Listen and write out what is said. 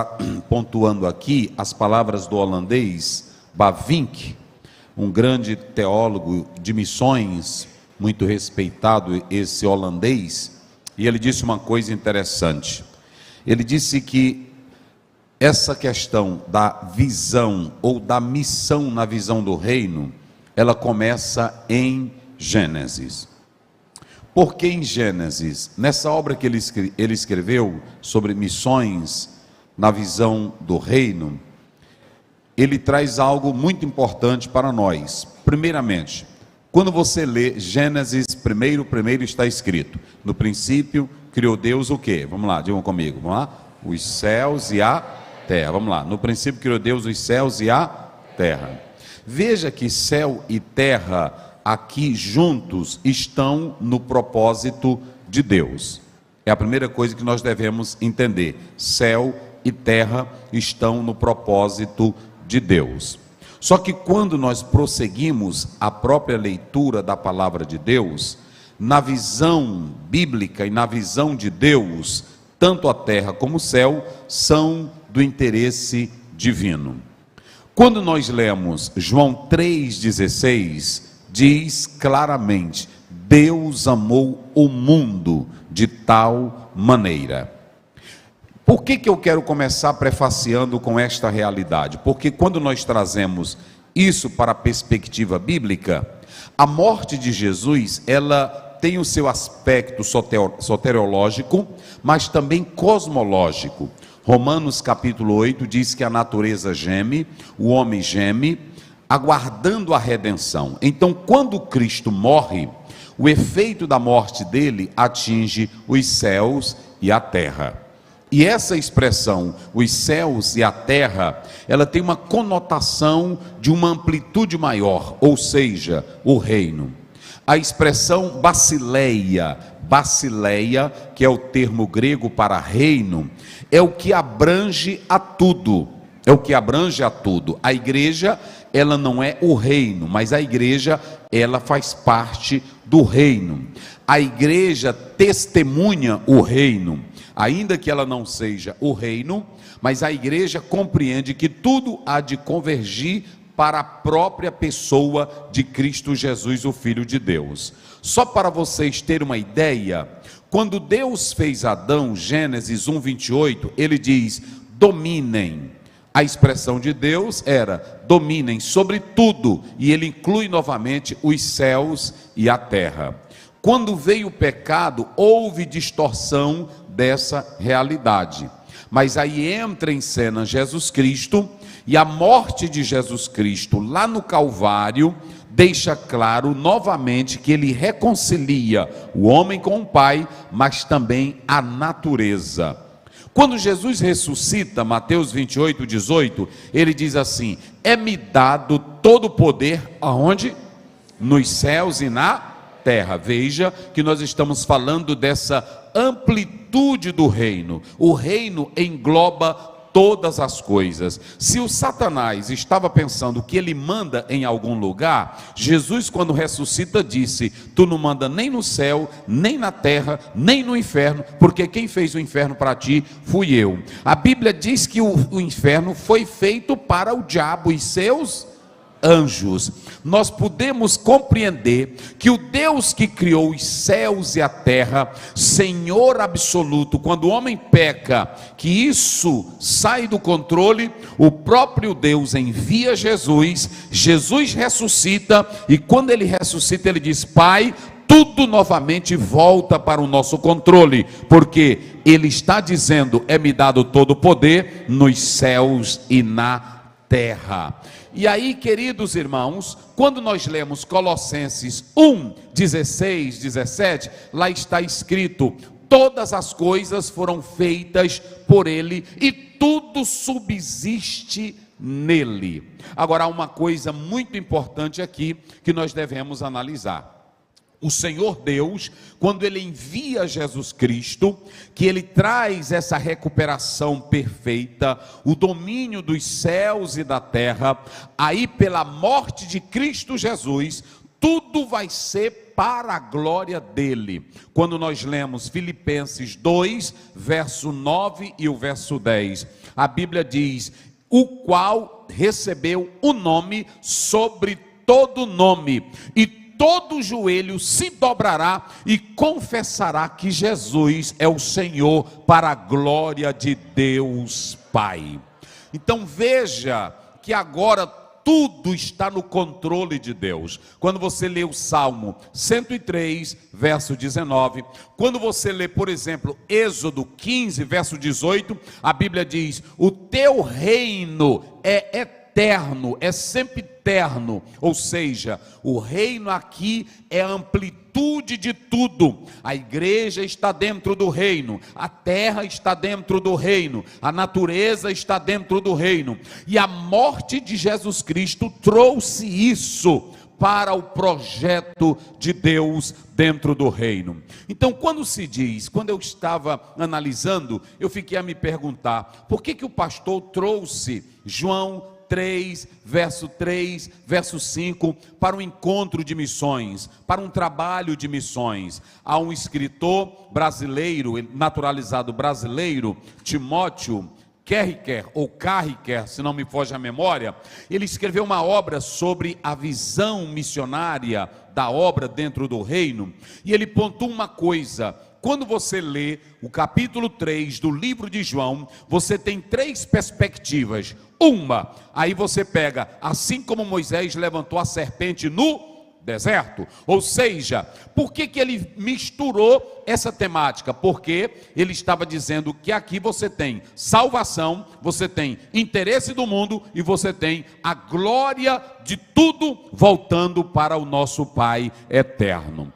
Pontuando aqui as palavras do holandês Bavinck, um grande teólogo de missões, muito respeitado esse holandês, e ele disse uma coisa interessante. Ele disse que essa questão da visão ou da missão na visão do reino, ela começa em Gênesis. Por que em Gênesis? Nessa obra que ele escreveu sobre missões na visão do reino, ele traz algo muito importante para nós. Primeiramente, quando você lê Gênesis, primeiro está escrito: no princípio criou Deus o quê? Vamos lá, digam comigo, vamos lá. Os céus e a terra. Vamos lá. No princípio criou Deus os céus e a terra. Veja que céu e terra aqui juntos estão no propósito de Deus. É a primeira coisa que nós devemos entender. Céu e terra estão no propósito de Deus. Só que quando nós prosseguimos a própria leitura da palavra de Deus, na visão bíblica e na visão de Deus, tanto a terra como o céu são do interesse divino. Quando nós lemos João 3,16, diz claramente: Deus amou o mundo de tal maneira. Por que eu quero começar prefaciando com esta realidade? Porque quando nós trazemos isso para a perspectiva bíblica, a morte de Jesus, ela tem o seu aspecto soteriológico, mas também cosmológico. Romanos capítulo 8 diz que a natureza geme, o homem geme, aguardando a redenção. Então, quando Cristo morre, o efeito da morte dele atinge os céus e a terra. E essa expressão, os céus e a terra, ela tem uma conotação de uma amplitude maior, ou seja, o reino. A expressão basileia, que é o termo grego para reino, é o que abrange a tudo. É o que abrange a tudo. A igreja, ela não é o reino, mas a igreja, ela faz parte do reino. A igreja testemunha o reino. Ainda que ela não seja o reino, mas a igreja compreende que tudo há de convergir para a própria pessoa de Cristo Jesus, o Filho de Deus. Só para vocês terem uma ideia, quando Deus fez Adão, Gênesis 1:28, ele diz: dominem. A expressão de Deus era: dominem sobre tudo, e ele inclui novamente os céus e a terra. Quando veio o pecado, houve distorção dessa realidade. Mas aí entra em cena Jesus Cristo, e a morte de Jesus Cristo lá no Calvário deixa claro novamente que ele reconcilia o homem com o Pai, mas também a natureza. Quando Jesus ressuscita, Mateus 28:18, ele diz assim: é-me dado todo o poder, aonde? Nos céus e na terra. Veja que nós estamos falando dessa amplitude do reino. O reino engloba todas as coisas. Se o Satanás estava pensando que ele manda em algum lugar, Jesus, quando ressuscita, disse: tu não manda nem no céu, nem na terra, nem no inferno, porque quem fez o inferno para ti fui eu. A Bíblia diz que o inferno foi feito para o diabo e seus anjos. Nós podemos compreender que o Deus que criou os céus e a terra, Senhor absoluto, quando o homem peca, que isso sai do controle, o próprio Deus envia Jesus, Jesus ressuscita, e quando ele ressuscita, ele diz: Pai, tudo novamente volta para o nosso controle, porque ele está dizendo: é-me dado todo o poder nos céus e na terra. E aí, queridos irmãos, quando nós lemos Colossenses 1:16, 17, lá está escrito: todas as coisas foram feitas por ele e tudo subsiste nele. Agora, há uma coisa muito importante aqui que nós devemos analisar. O Senhor Deus, quando ele envia Jesus Cristo, que ele traz essa recuperação perfeita, o domínio dos céus e da terra, aí pela morte de Cristo Jesus, tudo vai ser para a glória dele. Quando nós lemos Filipenses 2, verso 9 e o verso 10, a Bíblia diz: o qual recebeu o nome sobre todo nome, e todo joelho se dobrará e confessará que Jesus é o Senhor, para a glória de Deus Pai. Então veja que agora tudo está no controle de Deus. Quando você lê o Salmo 103, verso 19, quando você lê, por exemplo, Êxodo 15, verso 18, a Bíblia diz: o teu reino é eterno, é sempre eterno. Ou seja, o reino aqui é a amplitude de tudo. A igreja está dentro do reino, a terra está dentro do reino, a natureza está dentro do reino, e a morte de Jesus Cristo trouxe isso para o projeto de Deus dentro do reino. Então, quando se diz, quando eu estava analisando, eu fiquei a me perguntar, por que o pastor trouxe João 3, verso 5, para um encontro de missões, para um trabalho de missões? Há um escritor brasileiro, naturalizado brasileiro, Timóteo Carriquer, se não me foge a memória, ele escreveu uma obra sobre a visão missionária da obra dentro do reino, e ele pontua uma coisa: quando você lê o capítulo 3 do livro de João, você tem três perspectivas. Uma, aí você pega, assim como Moisés levantou a serpente no deserto. Ou seja, por que ele misturou essa temática? Porque ele estava dizendo que aqui você tem salvação, você tem interesse do mundo e você tem a glória de tudo voltando para o nosso Pai eterno.